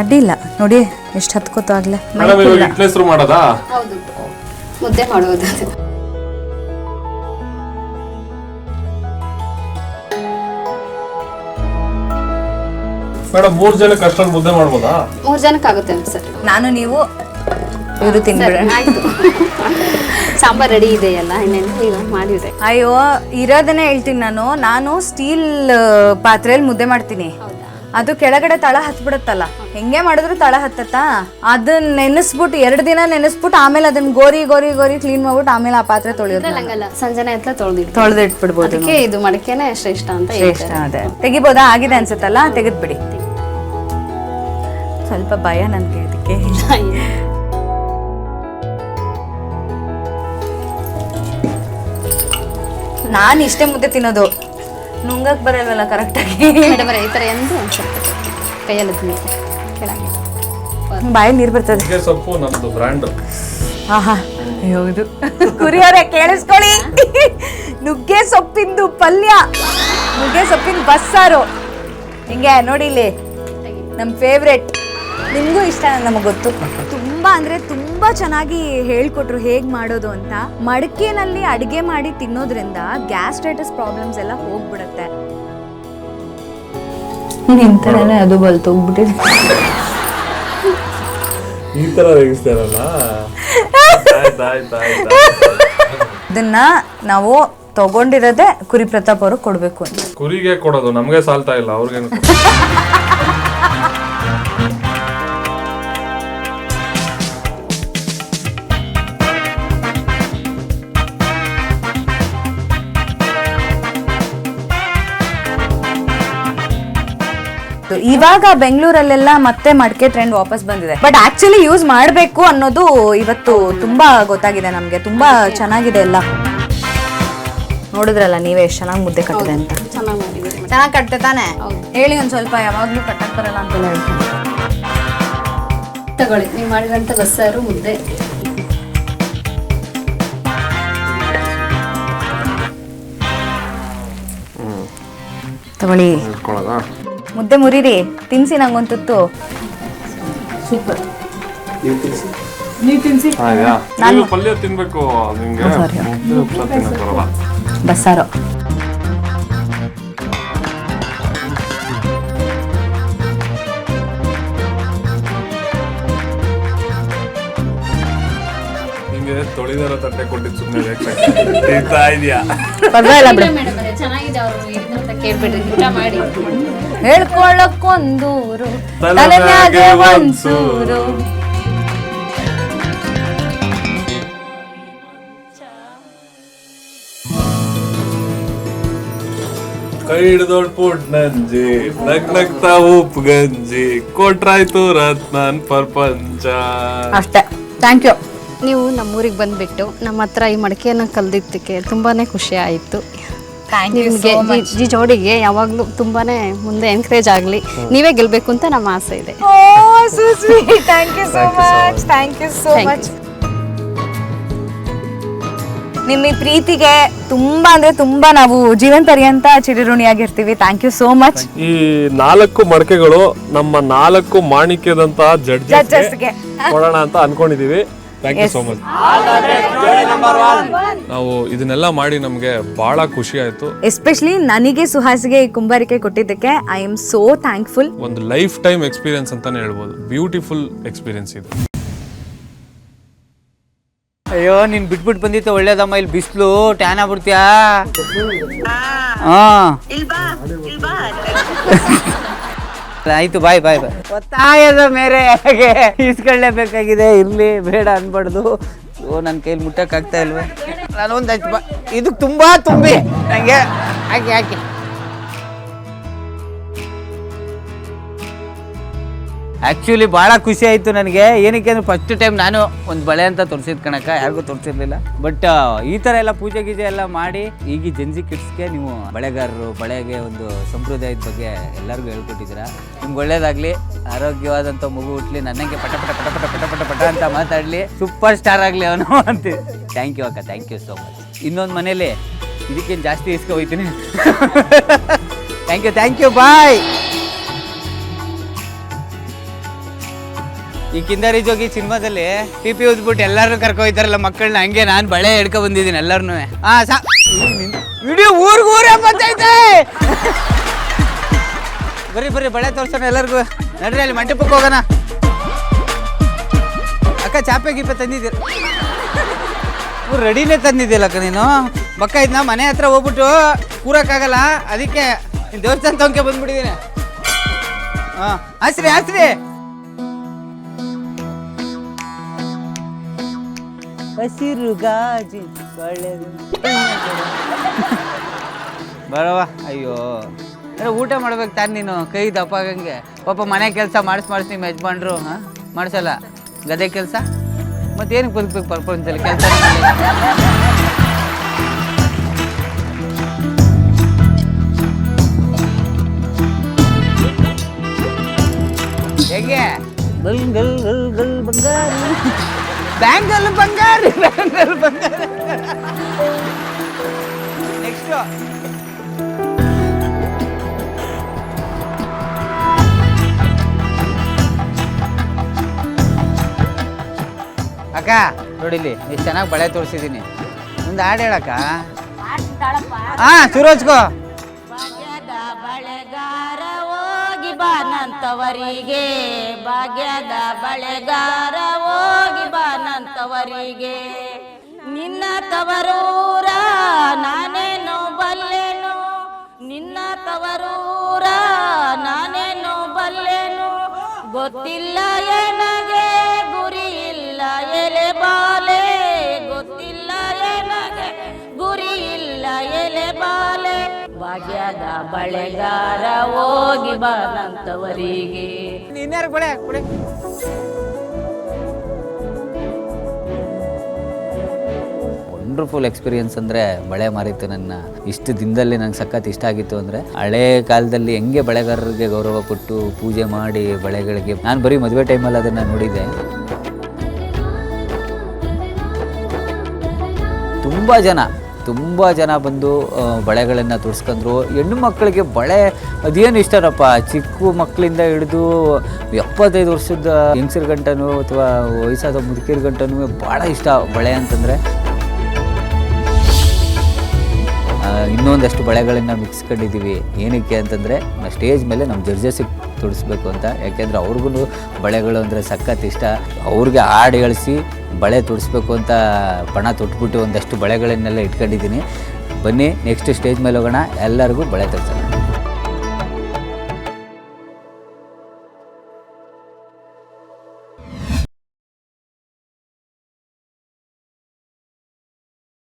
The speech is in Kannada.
ಅಡ್ಡಿ ಇಲ್ಲ ನೋಡಿ ಎಷ್ಟು ಹತ್ಕೋತ ಆಗ್ಲೇ ಶುರು ಮಾಡೋದಾ? ಹೌದು, ಮುದ್ದೆ ಮಾಡುವುದು. ಮೇಡಮ್ 3 ಜನಕ್ಕೆ ಅಷ್ಟೊಂದು ಮುದ್ದೆ ಮಾಡ್ಬೋದಾ? 3 ಜನಕ್ಕೆ ಆಗುತ್ತೆ ಸರ್. ನಾನು ನೀವು ಇವರು ತಿನ್ಬಿಡೋಣ. ಆಯ್ತು. ಸಾಂಬಾರ್ ರೆಡಿ ಇದೆಯಲ್ಲ, ಇನ್ನೇನು ಈಗ ಮಾಡಿದೆ. ಅಯ್ಯೋ ಇರೋದನ್ನೇ ಹೇಳ್ತೀನಿ ನಾನು ಸ್ಟೀಲ್ ಪಾತ್ರೆಯಲ್ಲಿ ಮುದ್ದೆ ಮಾಡ್ತೀನಿ. ಅದು ಕೆಳಗಡೆ ತಳ ಹತ್ಬಿಡುತ್ತಲ್ಲ, ಹೆಂಗೆ ಮಾಡಿದ್ರು ತಳ ಹತ್ತತ್ತಾ. ಅದನ್ನ ನೆನೆಸ್ಬಿಟ್ಟು 2 ದಿನ ನೆನೆಸ್ಬಿಟ್ಟು ಆಮೇಲೆ ಅದನ್ನ ಗೋರಿ ಗೋರಿ ಗೋರಿ ಕ್ಲೀನ್ ಮಾಡ್ಬಿಟ್ಟು ಆಮೇಲೆ ಆ ಪಾತ್ರೆ ತೊಳೆಯೋದು. ಹಂಗಲ್ಲ, ಸಂಜೆನೆ ಹತ್ರ ತೊಳೆದಿಟ್ಬಿಡ್ಬೋದು. ಅದಕ್ಕೆ ಇದು ಮಡಕೆನೆ ಶ್ರೇಷ್ಠ ಅಂತ ಶ್ರೇಷ್ಠ. ಅದೇ ತೆಗಿಬೋದಾ? ಆಗಿದೆ ಅನ್ಸುತ್ತಲ್ಲ, ತೆಗೆದ್ಬಿಡಿ. ಸ್ವಲ್ಪ ಭಯ ನನ್ಗೆ ಅದಕ್ಕೆ. ನಾನು ಇಷ್ಟೇ ಮುದ್ದೆ ತಿನ್ನೋದು, ನುಂಗಕ್ ಬರಲ್ವಲ್ಲ ಕರೆಕ್ಟಾಗಿ. ಮೇಡಮ್ ಈ ಥರ ಎಂದು ಒಂದು ಸ್ವಲ್ಪ ಕೈಯಲ್ಲಿ ಕೆಳಗೆ ಬಾಯಲ್ಲಿ ನೀರು ಬರ್ತದೆ. ನುಗ್ಗೆ ಸೊಪ್ಪು ನಮ್ದು ಬ್ರ್ಯಾಂಡ್. ಆಹಾ ಹೌದು ಕುರಿಯವರೇ ಕೇಳಿಸ್ಕೊಳ್ಳಿ, ನುಗ್ಗೆ ಸೊಪ್ಪಿಂದು ಪಲ್ಯ, ನುಗ್ಗೆ ಸೊಪ್ಪಿನ ಬಸ್ಸಾರು. ಹಿಂಗೆ ನೋಡಿ ಇಲ್ಲಿ ನಮ್ಮ ಫೇವ್ರೆಟ್. ನಿಮಗೂ ಇಷ್ಟ, ನಮಗೆ ಗೊತ್ತು. ತುಂಬಾ ಅಂದ್ರೆ ತುಂಬಾ ಚೆನ್ನಾಗಿ ಹೇಳ್ಕೊಟ್ರು ಹೇಗ್ ಮಾಡೋದು ಅಂತ. ಮಡಕೆನಲ್ಲಿ ಅಡಿಗೆ ಮಾಡಿ ತಿನ್ನೋದ್ರಿಂದ ಗ್ಯಾಸ್ಟ್ರೈಟಿಸ್ ಪ್ರಾಬ್ಲಮ್ಸ್ ಎಲ್ಲ ಹೋಗ್ಬಿಡುತ್ತೆ. ನಿಂತರನೇ ಅದು ಬಲ್ತೋಗ್ಬಿಟ್ಟಿದೆ. ಈ ತರ ರೇಗಿಸ್ತಾರಲ್ಲ. ಇದನ್ನ ನಾವು ತಗೊಂಡಿರೋದೇ ಕುರಿ ಪ್ರತಾಪ್ ಅವ್ರಿಗೆ ಕೊಡ್ಬೇಕು ಅಂತ. ಕುರಿಗೆ ಕೊಡೋದು ನಮ್ಗೆ ಸಾಲ್ತಾ ಇಲ್ಲ, ಅವ್ರಿಗೇನು? ಇವಾಗ ಬೆಂಗಳೂರಲ್ಲೆಲ್ಲ ಮತ್ತೆ ಮಡಕೆ ಟ್ರೆಂಡ್ ವಾಪಸ್ ಬಂದಿದೆ. ಬಟ್ ಆಕ್ಚುಲಿ ಯೂಸ್ ಮಾಡಬೇಕು ಅನ್ನೋದು ಇವತ್ತು ತುಂಬಾ ಗೊತ್ತಾಗಿದೆ ನಮ್ಗೆ. ತುಂಬಾ ಚೆನ್ನಾಗಿದೆ ಎಲ್ಲ. ನೋಡಿದ್ರಲ್ಲ ನೀವೇ ಎಷ್ಟು ಚೆನ್ನಾಗಿ ಮುದ್ದೆ ಕಟ್ಟಿದೆ ಅಂತ. ಚೆನ್ನಾಗಿ ಕಟ್ತೆ ತಾನೆ? ಹೇಳಿ ಒಂದ್ ಸ್ವಲ್ಪ. ಯಾವಾಗ್ಲೂ ಕಟ್ಟಕ್ ಬರಲ್ಲ ಅಂತ ಹೇಳ್ತೀನಿ. ತಗೊಳ್ಳಿ, ನೀವು ಮಾಡಿದಂತ ಬಸ್ಸಾರು ಮುದ್ದೆ. ತಗೊಳ್ಳಿ, ಮುದ್ದೆ ಮುರಿರಿ, ತಿನ್ಸಿ ನಂಗೊಂದು ತುತ್ತು. ಸೂಪರ್. ನಾನು ಪಲ್ಯ ತಿನ್ಬೇಕು, ನಿಮ್ಗೆ ತಿನ್ನಕ್ ಬರಲ್ಲ. ಬಸ್ಸಾರು ನಿಂಗೆ ತೊಳಿದಾರ ತಟ್ಟೆ ಕೊಟ್ಟಿದ್ದು ಸುಮ್ಮನೆ ತಿಂತಾ ಇದೆಯಾ? ಪರವಾಗಿಲ್ಲ ಬಿಡು. ಚೆನ್ನಾಗಿದೆ. ಅವರು ಏನಂತ ಕೇಳ್ಬಿಡ್ರಿ, ಊಟ ಮಾಡಿ. ಹೇಳ್ಕೊಳ್ಳಕ್ಕೊಂದೂರು ತಲೆ ಮ್ಯಾಗೆ ಒಂದ್ಸೂರು. ಕೈ ಹಿಡ್ದೋಳ್ ಪುಟ್ ನಂಜಿ, ನಗ್ ನಗ್ತಾ ಉಪ್ಪು ಗಂಜಿ, ಕೊಟ್ರಾಯ್ತು ರತ್ನನ್ ಪ್ರಪಂಚ. ಅಷ್ಟೇ. Thank you. ನೀವು ನಮ್ಮೂರಿಗೆ ಬಂದ್ಬಿಟ್ಟು ನಮ್ಮ ಹತ್ರ ಈ ಮಡಕೆಯನ್ನು ಕಲ್ದಿದ್ದಕ್ಕೆ ತುಂಬಾನೇ ಖುಷಿ ಆಯಿತು. ನಿಮಗೆ ಈ ಜೋಡಿಗೆ ಯಾವಾಗಲೂ ತುಂಬಾನೇ ಮುಂದೆ ಎನ್ಕರೇಜ್ ಆಗಲಿ, ನೀವೇ ಗೆಲ್ಲಬೇಕು ಅಂತ ನಮ್ಮ ಆಸೆ ಇದೆ. Thank you so much. Thank you so much. ನಿಮ್ಮ ಈ ಪ್ರೀತಿಗೆ ತುಂಬಾ ಅಂದ್ರೆ ತುಂಬಾ ನಾವು ಜೀವನ ಪರ್ಯಂತ ಚಿರಋಣಿಯಾಗಿರ್ತೀವಿ. Thank you so much. ಈ 4 ಮಡಕೆಗಳು ನಮ್ಮ 4 ಮಾಣಿಕ್ಯದಂತಹ ಜಡ್ಜಸ್ಗೆ ಕೊಡೋಣ ಅಂತ ಅನ್ಕೊಂಡಿದೀವಿ. Thank you so much. ನಾವು ಇದನ್ನೆಲ್ಲ ಮಾಡಿ ನಮ್ಗೆ ಬಹಳ ಖುಷಿ ಆಯ್ತು. ಎಸ್ಪೆಷಲಿ ನನಗೆ ಸುಹಾಸಿಗೆ ಈ ಕುಂಬಾರಿಕೆ ಕೊಟ್ಟಿದ್ದಕ್ಕೆ ಐ ಆಮ್ ಸೋ ಥ್ಯಾಂಕ್ಫುಲ್. ಒಂದು ಲೈಫ್ ಟೈಮ್ ಎಕ್ಸ್ಪೀರಿಯನ್ಸ್ ಅಂತಾನೆ ಹೇಳ್ಬೋದು. ಬ್ಯೂಟಿಫುಲ್ ಎಕ್ಸ್ಪೀರಿಯನ್ಸ್ ಇದು. ಅಯ್ಯೋ ನೀನ್ ಬಿಟ್ಬಿಟ್ಟು ಬಂದಿತ್ತು ಒಳ್ಳೇದಮ್ಮ. ಇಲ್ಲಿ ಬಿಸಿಲು ಟ್ಯಾನ್ ಆಗ್ಬಿಡ್ತೀಯಾ? ಆಯ್ತು, ಬಾಯ್ ಬಾಯ್ ಬಾಯ್. ಒತ್ತಾಯದ ಮೇರೆ ಈಸ್ಕೊಳ್ಳೇಬೇಕಾಗಿದೆ. ಇರ್ಲಿ, ಬೇಡ ಅನ್ಬಾರ್ದು. ಓ ನನ್ನ ಕೈಲಿ ಮುಟ್ಟಕ್ಕಾಗ್ತಾ ಇಲ್ವೇ? ನಾನೊಂದು ಇದು ತುಂಬಾ ತುಂಬಿ ನಂಗೆ ಹಾಕಿ ಹಾಕಿ. ಆ್ಯಕ್ಚುಲಿ ಭಾಳ ಖುಷಿ ಆಯಿತು ನನಗೆ. ಏನಕ್ಕೆ ಅಂದರೆ ಫಸ್ಟ್ ಟೈಮ್ ನಾನು ಒಂದು ಬಳೆ ಅಂತ ತೋರಿಸಿದ್ ಕಣಕ್ಕ, ಯಾರಿಗೂ ತೋರಿಸಿರ್ಲಿಲ್ಲ. ಬಟ್ ಈ ಥರ ಎಲ್ಲ ಪೂಜೆ ಗೀಜೆ ಎಲ್ಲ ಮಾಡಿ ಈಗ ಜೆನ್ಸಿ ಕಿಡ್ಸ್ಗೆ ನೀವು ಬಳೆಗಾರರು, ಬಳೆಗೆ ಒಂದು ಸಂಪ್ರದಾಯದ ಬಗ್ಗೆ ಎಲ್ಲರಿಗೂ ಹೇಳ್ಕೊಟ್ಟಿದ್ದೀರಾ. ನಿಮ್ಗೆ ಒಳ್ಳೇದಾಗಲಿ, ಆರೋಗ್ಯವಾದಂಥ ಮಗು ಹುಟ್ಲಿ, ನನಗೆ ಪಟ ಪಟ ಪಟ ಪಟ ಪಟ ಪಟ ಪಟ ಅಂತ ಮಾತಾಡಲಿ, ಸೂಪರ್ ಸ್ಟಾರ್ ಆಗಲಿ ಅವನು ಅಂತ. ಥ್ಯಾಂಕ್ ಯು ಅಕ್ಕ, ಥ್ಯಾಂಕ್ ಯು ಸೋ ಮಚ್. ಇನ್ನೊಂದು ಮನೇಲಿ ಇದಕ್ಕೇನು ಜಾಸ್ತಿ ಇಸ್ಕೊ ಹೋಗ್ತೀನಿ. ಥ್ಯಾಂಕ್ ಯು, ಬಾಯ್. ಈ ಕಿಂದರಿ ಜೋಗಿ ಸಿನಿಮಾದಲ್ಲಿ ಪಿಪಿ ಉದ್ಬಿಟ್ಟು ಎಲ್ಲಾರು ಕರ್ಕೊ ಹೋಯ್ತಾರಲ್ಲ ಮಕ್ಕಳನ್ನ, ಹಂಗೆ ನಾನು ಬಳೆ ಹಿಡ್ಕೊ ಬಂದಿದ್ದೀನಿ ಎಲ್ಲಾರನು. ವಿಡಿಯೋ ಊರೇ ಬಂದೈತೆ. ಬರ್ರಿ ಬಳೆ ತೋರ್ಸೋಣ ಎಲ್ಲರಿಗೂ. ನಡ್ರಿ ಅಲ್ಲಿ ಮಂಟಪಕ್ಕೆ ಹೋಗೋಣ. ಅಕ್ಕ ಚಾಪೆ ಗೀಪೆ ತಂದಿದ್ದೀರ? ರೆಡಿನೇ ತಂದಿದ್ದಿಲ್ಲಕ್ಕ ನೀನು. ಬಕ್ಕ ಇದನ್ನ ಮನೆ ಹತ್ರ ಹೋಗ್ಬಿಟ್ಟು ಕೂರಕ್ಕಾಗಲ್ಲ, ಅದಕ್ಕೆ ದೇವಸ್ಥಾನ ತಗೊಂಡ್ಕೆ ಬಂದ್ಬಿಟ್ಟಿದ್ದೀನಿ. ಹಾಂ ಆಸ್ರಿ ಹಸಿರು ಗಾಜಿ ಒಳ್ಳೆದು ಬರವ. ಅಯ್ಯೋ ಊಟ ಮಾಡ್ಬೇಕು ತಾನು ನೀನು, ಕೈ ದಪ್ಪಾಗಂಗೆ. ಪಾಪ ಮನೆ ಕೆಲಸ ಮಾಡಿಸ್ ನಿಮ್ಮ ಯಜಮಾನ್ರು ಮಾಡಿಸಲ್ಲ. ಗದೆ ಕೆಲಸ ಮತ್ತೇನಕ್ಕೆ ಬದುಕ್ಬೇಕು ಪ್ರಪಂಚದಲ್ಲಿ ಕೆಲಸ. ಹೇಗೆ ಬ್ಯಾಂಗಲ್ ಬಂಗಾರಿ ನೆಕ್ಸ್ಟ್ ಅಕ್ಕ ನೋಡಿಲಿ ಎಷ್ಟು ಚೆನ್ನಾಗಿ ಬಳೆ ತೋರಿಸಿದ್ದೀನಿ. ಒಂದು ಹಾಡು ಹೇಳಕ್ಕ. ಸುರೋಜ್ಕೋ. ಭಾಗ್ಯದ ಬಳೆಗಾರ ಹೋಗಿ ಬಾನಂತವರಿಗೆ, ಭಾಗ್ಯದ ಬಳೆಗಾರ ಹೋಗಿ ಬಾನಂತವರಿಗೆ, ನಿನ್ನ ತವರೂರ ನಾನೇನು ಬಲ್ಲೆನು, ನಿನ್ನ ತವರೂರ ನಾನೇನು ಬಲ್ಲೆನು, ಗೊತ್ತಿಲ್ಲ ಏನಗೆ ಗುರಿ ಇಲ್ಲ ಎಲೆ ಬಾಲೆ, ಗೊತ್ತಿಲ್ಲ ಏನಗೆ ಗುರಿ ಇಲ್ಲ ಎಲೆ ಬಾಲೆ, ಭಾಗ್ಯದ ಬಳೆಗಾರ ಹೋಗಿ ಬಾನಂತವರಿಗೆ. ಇನ್ಯಾರು ಬಳೆ ಕೊಡಿ. ವಂಡರ್ಫುಲ್ ಎಕ್ಸ್ಪೀರಿಯನ್ಸ್ ಅಂದರೆ ಬಳೆ ಮಾರಿತ್ತು ನನ್ನ. ಇಷ್ಟು ದಿನದಲ್ಲಿ ನಂಗೆ ಸಖತ್ ಇಷ್ಟ ಆಗಿತ್ತು ಅಂದರೆ, ಹಳೆ ಕಾಲದಲ್ಲಿ ಹೆಂಗೆ ಬಳೆಗಾರರಿಗೆ ಗೌರವ ಕೊಟ್ಟು ಪೂಜೆ ಮಾಡಿ ಬಳೆಗಳಿಗೆ, ನಾನು ಬರೀ ಮದುವೆ ಟೈಮಲ್ಲಿ ಅದನ್ನು ನೋಡಿದ್ದೆ. ತುಂಬ ಜನ ಬಂದು ಬಳೆಗಳನ್ನು ತೊಡ್ಸ್ಕೊಂಡ್ರು. ಹೆಣ್ಣು ಮಕ್ಕಳಿಗೆ ಬಳೆ ಅದೇನು ಇಷ್ಟನಪ್ಪ, ಚಿಕ್ಕ ಮಕ್ಕಳಿಂದ ಹಿಡಿದು 75 ವರ್ಷದ ಹೆಂಗಸರ ಗಂಟನೂ ಅಥವಾ ವಯಸ್ಸಾದ ಮುದುಕಿರ ಗಂಟನೂ ಭಾಳ ಇಷ್ಟ ಬಳೆ ಅಂತಂದರೆ. ಇನ್ನೊಂದಷ್ಟು ಬಳೆಗಳನ್ನು ಮಿಕ್ಸ್ಕೊಂಡಿದ್ದೀವಿ. ಏನಕ್ಕೆ ಅಂತಂದರೆ ಸ್ಟೇಜ್ ಮೇಲೆ ನಮ್ಮ ಜಡ್ಜಸ್ಸಿಗೆ ತೊಡಿಸ್ಬೇಕು ಅಂತ. ಯಾಕೆಂದರೆ ಅವ್ರಿಗೂ ಬಳೆಗಳು ಅಂದರೆ ಸಖತ್ ಇಷ್ಟ. ಅವ್ರಿಗೆ ಹಾಡು ಹೇಳಿಸಿ ಬಳೆ ತೊಡಿಸ್ಬೇಕು ಅಂತ ಪಣ ತೊಟ್ಬಿಟ್ಟು ಒಂದಷ್ಟು ಬಳೆಗಳನ್ನೆಲ್ಲ ಇಟ್ಕೊಂಡಿದ್ದೀನಿ. ಬನ್ನಿ ನೆಕ್ಸ್ಟ್ ಸ್ಟೇಜ್ ಮೇಲೆ ಹೋಗೋಣ, ಎಲ್ಲರಿಗೂ ಬಳೆ ತೊಡಿಸೋಣ.